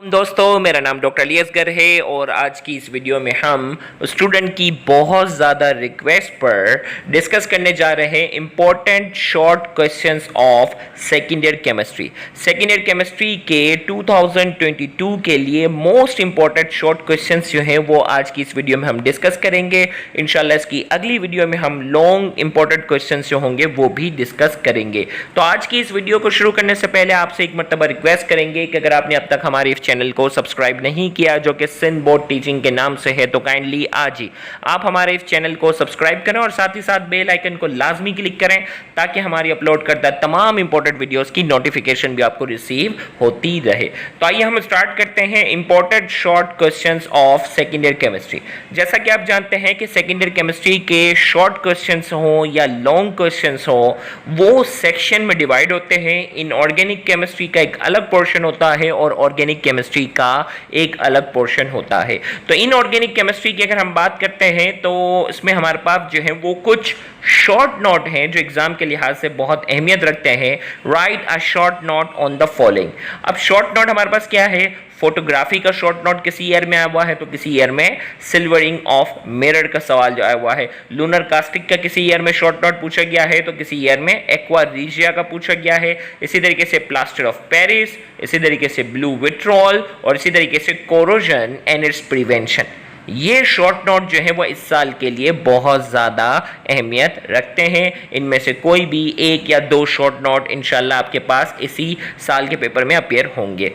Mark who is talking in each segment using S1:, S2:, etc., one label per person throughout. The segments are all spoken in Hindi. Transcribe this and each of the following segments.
S1: दोस्तों, मेरा नाम डॉक्टर अली असगर है और आज की इस वीडियो में हम स्टूडेंट की बहुत ज़्यादा रिक्वेस्ट पर डिस्कस करने जा रहे हैं important short questions of second year chemistry. Second year chemistry के 2022 के लिए मोस्ट इम्पॉर्टेंट शॉर्ट क्वेश्चंस जो हैं वो आज की इस वीडियो में हम डिस्कस करेंगे। इंशाल्लाह इसकी अगली वीडियो में हम लॉन्ग इंपॉर्टेंट क्वेश्चंस जो होंगे वो भी डिस्कस करेंगे। तो आज की इस वीडियो को शुरू करने से पहले आपसे एक मरतबा रिक्वेस्ट करेंगे कि अगर आपने अब तक हमारे चैनल को सब्सक्राइब नहीं किया जो कि सिंध बोर्ड टीचिंग के नाम से है तो काइंडली आज ही आप हमारे इस चैनल को सब्सक्राइब करें और साथ ही साथ बेल आइकन को लाजमी क्लिक करें ताकि हमारी अपलोड करता तमाम इंपॉर्टेंट वीडियोस की नोटिफिकेशन भी आपको रिसीव होती रहे। तो आइए हम स्टार्ट करते हैं important short questions of second year chemistry. जैसा कि आप जानते हैं कि सेकेंड ईयर केमिस्ट्री के शॉर्ट क्वेश्चंस हो या लॉन्ग क्वेश्चंस हो वो सेक्शन में डिवाइड होते हैं। इनऑर्गेनिक केमिस्ट्री का एक अलग पोर्शन होता है और ऑर्गेनिक केमिस्ट्री का एक अलग पोर्शन होता है। तो इनऑर्गेनिक केमिस्ट्री की अगर हम बात करते हैं तो इसमें हमारे पास जो है वो कुछ शॉर्ट नोट हैं जो एग्जाम के लिहाज से बहुत अहमियत रखते हैं। Right a short note on the following. अब शॉर्ट नोट हमारे पास क्या है? फोटोग्राफी का शॉर्ट नोट किसी ईयर में आया हुआ है तो किसी ईयर में सिल्वरिंग ऑफ मिरर का सवाल जो आया हुआ है। लूनर कास्टिक का किसी ईयर में शॉर्ट नोट पूछा गया है तो किसी ईयर में एक्वा रीजिया का पूछा गया है। इसी तरीके से प्लास्टर ऑफ पेरिस, इसी तरीके से ब्लू विट्रॉल और इसी तरीके से कोरोजन एंड इट्स प्रिवेंशन। ये शॉर्ट नोट जो है वो इस साल के लिए बहुत ज़्यादा अहमियत रखते हैं। इनमें से कोई भी एक या दो शॉर्ट नोट इंशाल्लाह आपके पास इसी साल के पेपर में अपीयर होंगे।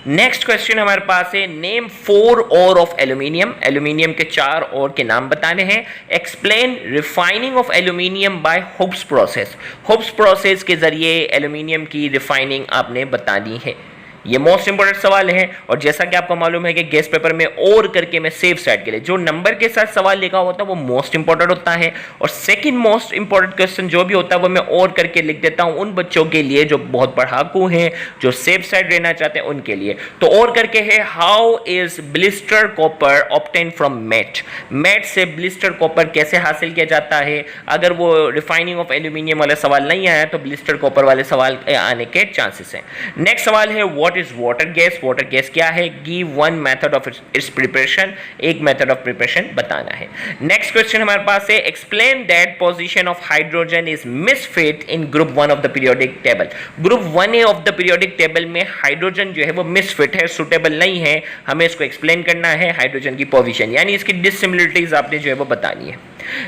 S1: नेक्स्ट क्वेश्चन हमारे पास है नेम 4 और ऑफ एल्यूमिनियम। एल्यूमिनियम के 4 और के नाम बताने हैं। Explain refining of aluminium by Hoopes process. Hoopes process के जरिए एल्यूमिनियम की रिफाइनिंग आपने बतानी है। ये मोस्ट इंपॉर्टेंट सवाल है और जैसा कि आपको मालूम है कि गेस्ट पेपर में और करके मैं सेफ साइड के लिए जो नंबर के साथ सवाल लिखा होता है वो मोस्ट इंपॉर्टेंट होता है और सेकंड मोस्ट इंपॉर्टेंट क्वेश्चन जो भी होता है वो मैं और करके लिख देता हूं उन बच्चों के लिए जो बहुत पढ़ाकू हैं, जो सेफ साइड रहना चाहते हैं उनके लिए। तो और करके है how is blister copper obtain from matte. Matte से ब्लिस्टर कॉपर कैसे हासिल किया जाता है। अगर वो रिफाइनिंग ऑफ एल्यूमिनियम वाला सवाल नहीं आया तो ब्लिस्टर कॉपर वाले सवाल आने के चांसेस हैं। नेक्स्ट सवाल है what is water gas. Water gas क्या है? Give one method of its preparation. एक मेथड ऑफ प्रिपरेशन बताना है। नेक्स्ट क्वेश्चन हमारे पास है explain that position of hydrogen is misfit in group 1 of the periodic table. Group 1A of the periodic table में हाइड्रोजन जो है वो मिसफिट है, सुटेबल नहीं है। हमें इसको एक्सप्लेन करना है हाइड्रोजन की पोजीशन यानी इसकी डिससिमिलरिटीज आपने जो है वो बतानी है।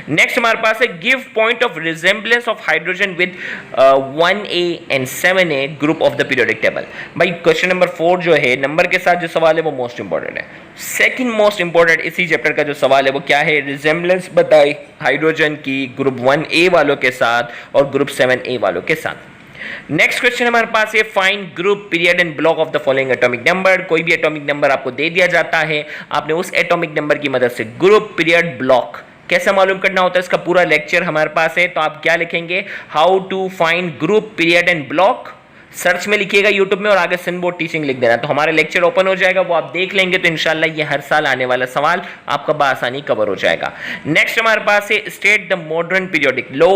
S1: नेक्स्ट हमारे पास है give point of resemblance of hydrogen with 1A and 7A group of the periodic table. भाई क्वेश्चन नंबर 4 जो है नंबर के साथ जो सवाल है वो मोस्ट इंपॉर्टेंट है। सेकंड मोस्ट इंपॉर्टेंट इसी चैप्टर का जो सवाल है वो क्या है? रिजेंबलेंस बताई हाइड्रोजन की ग्रुप 1A वालों के साथ और ग्रुप 7A वालों के साथ। नेक्स्ट क्वेश्चन हमारे पास है find group period and block of the following atomic number. कोई भी एटॉमिक नंबर आपको दे दिया जाता है, आपने उस एटॉमिक नंबर की मदद से ग्रुप पीरियड ब्लॉक कैसे मालूम करना होता है इसका पूरा लेक्चर हमारे पास है। तो आप क्या लिखेंगे? How to find group period and block. Search में लिखिएगा यूट्यूब में और आगे सिंध बोर्ड टीचिंग लिख देना तो हमारा लेक्चर ओपन हो जाएगा, वो आप देख लेंगे तो इंशाल्लाह ये हर साल आने वाला सवाल आपका बआसानी कवर हो जाएगा। नेक्स्ट हमारे पास है state the modern periodic law.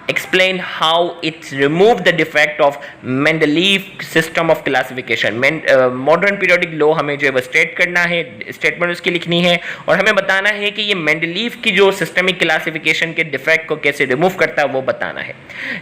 S1: Explain how it removed the defect of Mendeleev system of classification. Modern periodic law हमें जो है स्टेट करना है, स्टेटमेंट उसकी लिखनी है और हमें बताना है कि ये मेंडलीव की जो सिस्टमिक क्लासिफिकेशन के डिफेक्ट को कैसे रिमूव करता है वो बताना है।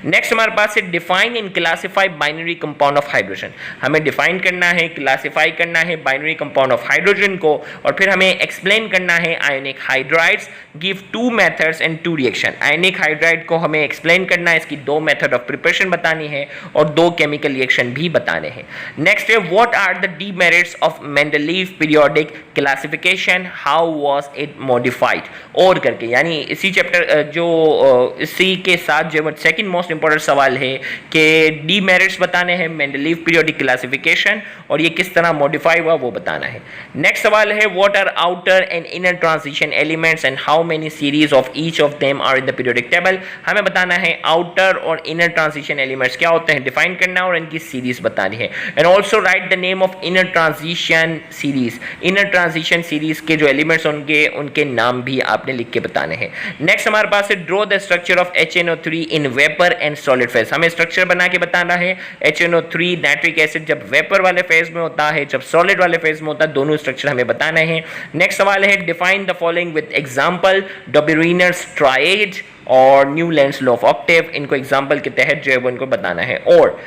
S1: नेक्स्ट हमारे पास है define in classify binary compound of hydrogen. हमें डिफाइन करना है, क्लासिफाई करना है बाइनरी कंपाउंड ऑफ हाइड्रोजन को और फिर हमें एक्सप्लेन करना है ionic hydrides. Give 2 methods and 2 reaction. Ionic hydride को हमें एक्सप्लेन करना है, इसकी 2 मेथड ऑफ प्रिपरेशन बतानी है और 2 केमिकल रिएक्शन भी बताने हैं। नेक्स्ट है what are the demerits of Mendeleev periodic classification, how was it modified. और करके यानी इसी चैप्टर जो इसी के साथ जो सेकंड मोस्ट इंपॉर्टेंट सवाल है कि डीमेरिट्स बताने हैं मेंडलीव पीरियोडिक क्लासिफिकेशन और ये किस तरह मॉडिफाई हुआ वो बताना है। नेक्स्ट सवाल है what are outer and inner transition elements and how many series of each of them are in the periodic table. हमें बताना है आउटर और इनर ट्रांजिशन एलिमेंट्स क्या होते हैं, डिफाइन करना और इनकी सीरीज बतानी है। And also right the name of inner transition series. Inner transition series के जो एलिमेंट्स होंगे उनके नाम भी आपने लिख के बताने हैं। नेक्स्ट हमारे पास है draw the structure of HNO3 in vapour and solid phase. हमें स्ट्रक्चर बना के बताना है। HNO3 नाइट्रिक एसिड जब वेपर वाले फेज में होता है, जब सॉलिड वाले फेज में होता है, दोनों स्ट्रक्चर हमें बताना है। नेक्स्ट सवाल है define the following with example, Dobereiner's triad और न्यूलैंड्स लॉ ऑफ ऑक्टेव। इनको एग्जांपल के तहत जो है वो इनको बताना है। और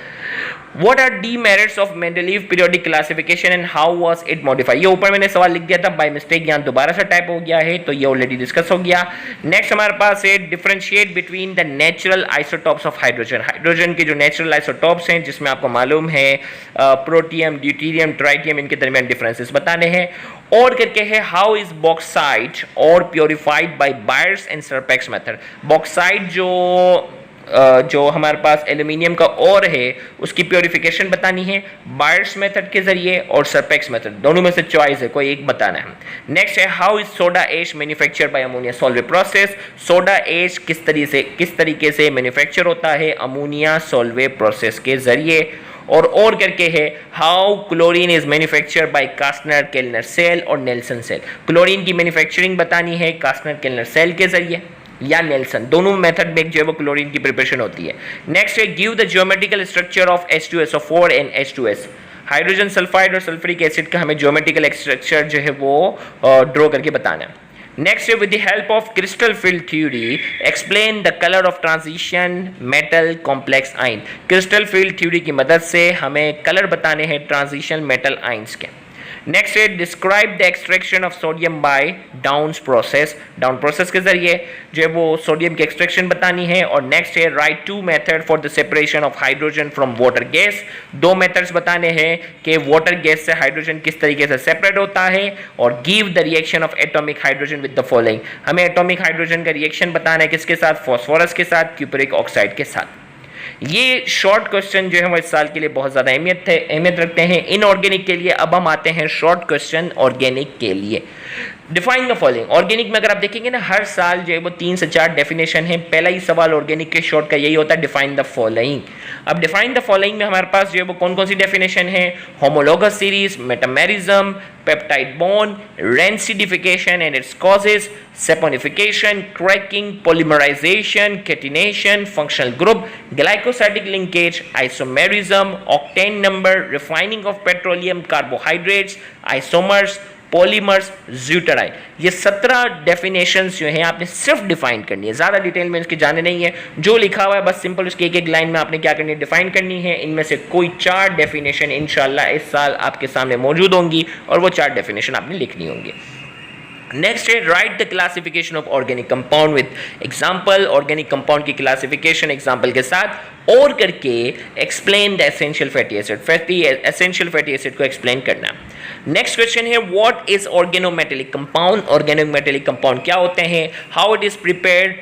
S1: What are demerits of Mendeleev periodic classification and how was it modified? ये ऊपर मैंने सवाल लिख दिया था, बाय मिस्टेक यहाँ दोबारा से टाइप हो गया है, तो ये ऑलरेडी डिस्कस हो गया। नेक्स्ट हमारे पास है differentiate between the natural isotopes of hydrogen. Hydrogen के जो नेचुरल आइसोटॉप्स हैं जिसमें आपको मालूम है प्रोटियम, ड्यूटेरियम, ट्राइटियम, इनके दरमियान डिफरेंसेस बताने हैं। और करके है how is bauxite ore purified by Bayer's and Serpeck's method. Bauxite जो हमारे पास एल्यूमिनियम का और है उसकी प्योरिफिकेशन बतानी है बायर्स मेथड के जरिए और सरपेक्स मेथड, दोनों में से चॉइस है, कोई एक बताना है। नेक्स्ट है how is soda ash manufacture by ammonia Solvay process. Soda ash किस तरीके से मैन्युफैक्चर होता है अमोनिया सॉल्वेट प्रोसेस के जरिए। और करके है how chlorine is manufacture by Castner Kellner cell और नेल्सन सेल। क्लोरीन की मैन्युफैक्चरिंग बतानी है कास्टनर केल्नर सेल के जरिए या नेल्सन, दोनों मेथड में जो है वो क्लोरीन की प्रिपरेशन होती है। नेक्स्ट है give the geometrical structure of H2SO4 and H2S। Hydrogen sulphide और सल्फ्यूरिक एसिड का हमें ज्योमेट्रिकल स्ट्रक्चर जो है वो ड्रॉ करके बताना है। नेक्स्ट है with the help of crystal field theory explain the colour of transition metal complex ion. Crystal field theory की मदद से हमें कलर बताने हैं ट्रांजिशन मेटल आयंस के। नेक्स्ट है describe the extraction of sodium by Down process. Down process के जरिए जो है वो सोडियम की एक्सट्रैक्शन बतानी है। और नेक्स्ट है write two method for the separation of hydrogen from water gas. दो मेथड्स बताने हैं कि वाटर गैस से हाइड्रोजन किस तरीके से सेपरेट होता है। और give the reaction of atomic hydrogen with the following. हमें एटॉमिक हाइड्रोजन का रिएक्शन बताना है किसके साथ, फॉस्फोरस के साथ, क्यूपरिक ऑक्साइड के साथ। ये शॉर्ट क्वेश्चन जो है वो इस साल के लिए बहुत ज़्यादा अहमियत रखते हैं इनऑर्गेनिक के लिए। अब हम आते हैं शॉर्ट क्वेश्चन ऑर्गेनिक के लिए। Define the following. ऑर्गेनिक में अगर आप देखेंगे ना हर साल जो है वो 3 से 4 डेफिनेशन है। पहला ही सवाल ऑर्गेनिक के शॉर्ट का यही होता है डिफाइन द फॉलोइंग। अब डिफाइन द फॉलोइंग में हमारे पास जो है वो कौन कौन सी डेफिनेशन है, homologous series, metamerism, peptide bond, rancidification and its causes, saponification, cracking, polymerization, catenation, functional group, glycosidic linkage, isomerism, octane number, refining of petroleum carbohydrates, isomers, polymers, zwitterion. ये 17 डेफिनेशंस जो हैं आपने सिर्फ डिफाइन करनी है, ज़्यादा डिटेल में इसके जाने नहीं है। जो लिखा हुआ है बस सिंपल उसकी एक लाइन में आपने क्या करनी है, डिफाइन करनी है। इनमें से कोई 4 डेफिनेशन इंशाल्लाह इस साल आपके सामने मौजूद होंगी और वो 4 डेफिनेशन आपने लिखनी होंगी। नेक्स्ट है right the classification of organic compound with example. Organic compound की क्लासिफिकेशन एग्जांपल के साथ और करके explain the essential fatty acid. Essential fatty acid को एक्सप्लेन करना। नेक्स्ट क्वेश्चन है what is organometallic compound. Organometallic compound क्या होते हैं, हाउ इट इज प्रिपेयर्ड,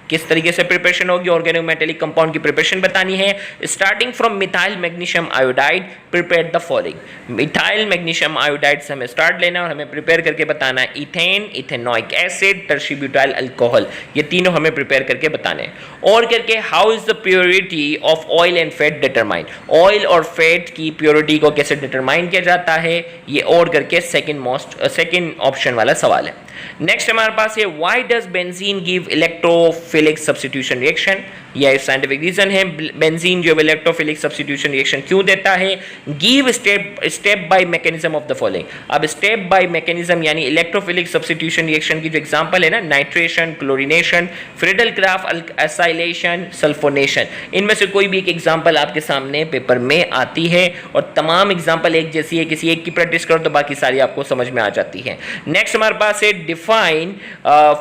S1: किस तरीके से प्रिपरेशन होगी, ऑर्गेनोमेटेलिक कंपाउंड की प्रिपरेशन बतानी है। Starting from methyl magnesium iodide prepare the following. Methyl magnesium iodide से हमें स्टार्ट लेना और हमें प्रिपेयर करके बताना है इथेन, इथेनोइक एसिड, टर्शीब्यूटाइल अल्कोहल, ये तीनों हमें प्रिपेयर करके बताने हैं। और करके how is the purity of oil and fat determine. Oil और फैट की प्योरिटी को कैसे डिटरमाइन किया जाता है, ये और करके सेकंड ऑप्शन वाला सवाल है। नेक्स्ट हमारे पास है why does benzene give electrophilic substitution reaction. यह साइंटिफिक रीजन है बेंजीन जो इलेक्ट्रोफिलिक सब्स्टिट्यूशन रिएक्शन क्यों देता है। Give step by mechanism of the following. अब स्टेप बाय मैकेनिज्म यानी इलेक्ट्रोफिलिक सब्स्टिट्यूशन रिएक्शन की जो एग्जांपल है ना, nitration, chlorination, Friedel-craft acylation, sulphonation, इनमें से कोई भी एक एग्जांपल आपके सामने पेपर में आती है और तमाम एग्जांपल एक जैसी है, किसी एक की प्रैक्टिस करो तो बाकी सारी आपको समझ में आ जाती है। नेक्स्ट हमारे पास है define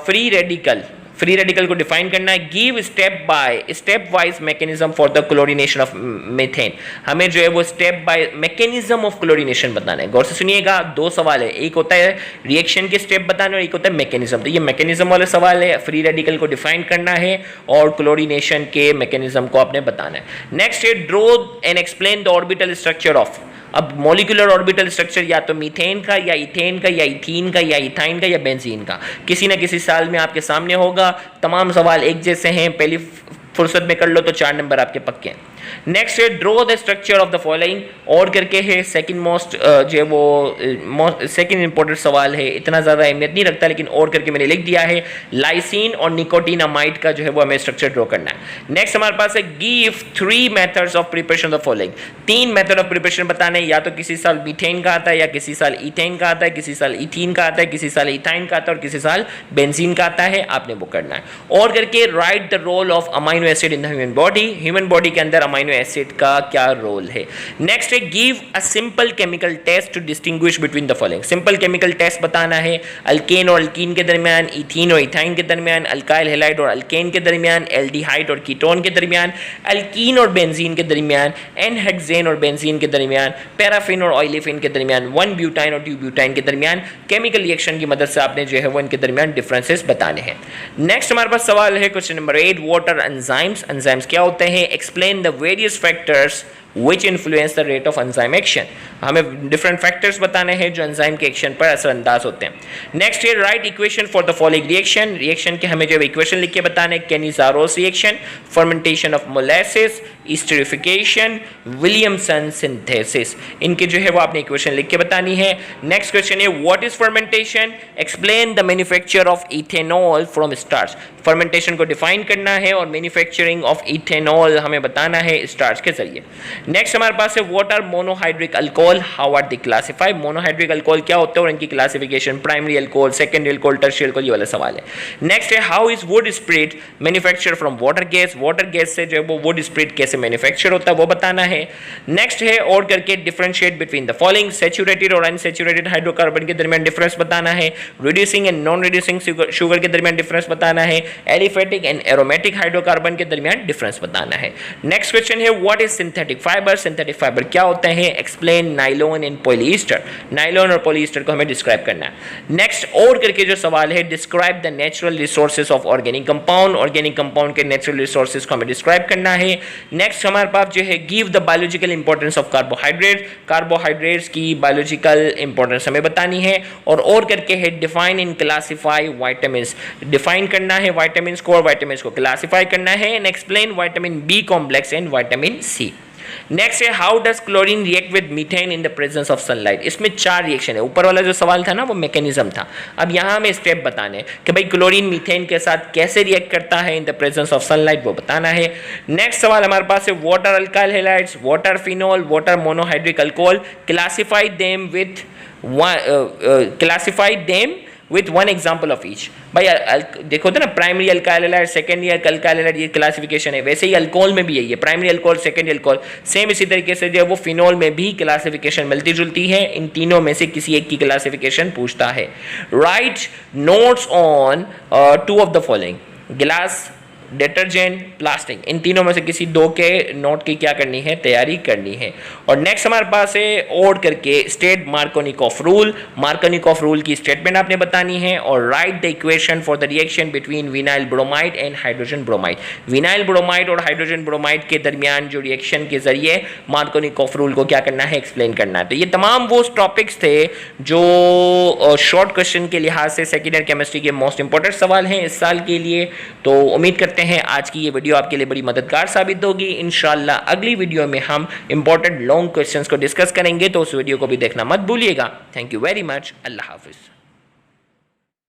S1: free radical. Free radical को डिफाइन करना है। Give step wise mechanism for the chlorination of methane. हमें जो है वो step by mechanism of chlorination बताना है। गौर से सुनिएगा, 2 सवाल है, एक होता है रिएक्शन के स्टेप बताने और एक होता है मैकेनिज्म। तो ये मैकेनिज्म वाला सवाल है, फ्री रेडिकल को डिफाइन करना है और क्लोरीनेशन के मैकेनिज्म को आपने बताना है। नेक्स्ट है draw and explain the orbital structure of. अब मॉलिक्यूलर ऑर्बिटल स्ट्रक्चर या तो मीथेन का या इथेन का या इथीन का या इथाइन का या बेंजीन का किसी ना किसी साल में आपके सामने होगा। तमाम सवाल एक जैसे हैं, पहली फुर्सत में कर लो तो 4 नंबर आपके पक्के हैं। नेक्स्ट है draw the structure of the following, और करके है सेकंड मोस्ट जो वो सेकंड इंपॉर्टेंट सवाल है, इतना ज़्यादा अहमियत नहीं रखता लेकिन और करके मैंने लिख दिया है। लाइसिन और निकोटिनामाइड का जो है वो हमें स्ट्रक्चर ड्रॉ करना है। नेक्स्ट हमारे पास है give 3 methods of preparation of following, 3 method of preparation बताना है, या तो किसी साल मीथेन का आता है, या किसी साल इथेन का आता है, किसी साल इथीन का आता है, किसी साल इथाइन का आता है और किसी साल बेंजीन का आता है, आपने वो करना है। और करके write the role of amino acid in the human body, human body के अंदर अमाइनो एसिड का क्या रोल है। नेक्स्ट है give a simple chemical test to distinguish between the following, simple chemical test बताना है, अल्केन और अल्कीन के दरमियान, इथीन और इथाइन के दरमियान, अल्काइल हैलाइड और अल्केन के दरमियान, एल्डिहाइड और कीटोन के दरमियान, अल्कीन और बेंजीन के दरमियान, एन-हेक्सेन और बेंजीन के दरमियान, पैराफिन और ऑयलीफिन के दरमियान, 1-ब्यूटाइन और 2-ब्यूटाइन के दरमियान। केमिकल रिएक्शन की मदद से आपने जो है वो इनके दरमियान डिफरेंसेस बताने हैं। नेक्स्ट हमारे पास सवाल है question number 8, what are enzymes, enzymes क्या होते हैं, explain the various factors which influence the rate of enzyme action, हमें डिफरेंट फैक्टर्स बताने हैं जो एंजाइम के एक्शन पर असरअंदाज होते हैं। नेक्स्ट है write equation for the following reaction, reaction के हमें जो इक्वेशन लिख के बताने, Cannizzaro's reaction, fermentation of molasses, esterification, Williamson synthesis, इनके जो है वो आपने इक्वेशन लिख के बतानी है। नेक्स्ट क्वेश्चन है what is fermentation, explain the manufacture of ethanol from starch, fermentation को डिफाइन करना है और मैन्युफैक्चरिंग ऑफ इथेनॉल हमें बताना है स्टार्च के जरिए। नेक्स्ट हमारे पास है what are monohydric alcohol, how are they classified, monohydric alcohol क्या होता है और इनकी classification, primary alcohol, secondary alcohol, tertiary alcohol, ये वाला सवाल है। नेक्स्ट है how is wood spirit manufacture from water gas, water gas से जो है वो वुड स्प्रिट कैसे मैन्युफैक्चर होता है वो बताना है। नेक्स्ट है और करके differentiate between the following, saturated और अनसैचुरेटेड हाइड्रोकार्बन के दरमियान डिफरेंस बताना है, reducing and non reducing sugar के दरमियान डिफरेंस बताना है, एलिफेटिक एंड एरोमेटिक हाइड्रोकार्बन के दरमियान डिफरेंस बताना है। नेक्स्ट क्वेश्चन है what is synthetic fibre, synthetic fibre क्या होते हैं, explain nylon and polyester, nylon और पॉलीएस्टर को हमें डिस्क्राइब करना है। नेक्स्ट और करके जो सवाल है describe the natural resources of organic compound, organic compound के नेचुरल रिसोर्सेज को हमें डिस्क्राइब करना है। नेक्स्ट हमारे पास जो है give the biological importance of carbohydrate, carbohydrates की बायोलॉजिकल इंपॉर्टेंस हमें बतानी है। और करके है define and classify vitamins, define करना है वाइटामिन्स को और वाइटामिन्स को क्लासिफाई करना है। And explain vitamin B complex and vitamin C. Next है how does chlorine react with methane in the presence of sunlight, इसमें 4 रिएक्शन है, ऊपर वाला जो सवाल था ना वो मैकेनिज्म था, अब यहाँ हमें स्टेप बताने कि भाई क्लोरीन मीथेन के साथ कैसे रिएक्ट करता है in the presence of sunlight, वो बताना है। नेक्स्ट सवाल हमारे पास है what are alkyl halides, what are phenol, what are monohydric alcohol, classify them with one example of each. भाई देखो तो ना, primary alkyl halide, secondary alkyl halide, ये क्लासिफिकेशन है, वैसे ही अल्कोहल में भी यही है, primary alcohol, secondary alcohol, same इसी तरीके से जो है वो फिनोल में भी क्लासिफिकेशन मिलती जुलती है, इन तीनों में से किसी एक की क्लासिफिकेशन पूछता है। Right notes on 2 of the following, गिलास, डिटर्जेंट, प्लास्टिक, इन तीनों में से किसी 2 के नोट की क्या करनी है, तैयारी करनी है। और नेक्स्ट हमारे पास है और करके state Markovnikov rule, Markovnikov rule की स्टेटमेंट आपने बतानी है। और right the equation for the reaction between vinyl bromide and hydrogen bromide, vinyl bromide और हाइड्रोजन ब्रोमाइड के दरमियान जो रिएक्शन के जरिए मार्कोनिकॉफ रूल को क्या करना है, एक्सप्लेन करना है। तो ये तमाम वो टॉपिक्स थे जो शॉर्ट क्वेश्चन के लिहाज से सेकेंड ईयर केमिस्ट्री के मोस्ट इंपॉर्टेंट सवाल हैं इस साल के लिए। तो उम्मीद करते हैं आज की ये वीडियो आपके लिए बड़ी मददगार साबित होगी। इंशाल्लाह अगली वीडियो में हम इंपॉर्टेंट लॉन्ग क्वेश्चंस को डिस्कस करेंगे, तो उस वीडियो को भी देखना मत भूलिएगा। Thank you very much, Allah Hafiz.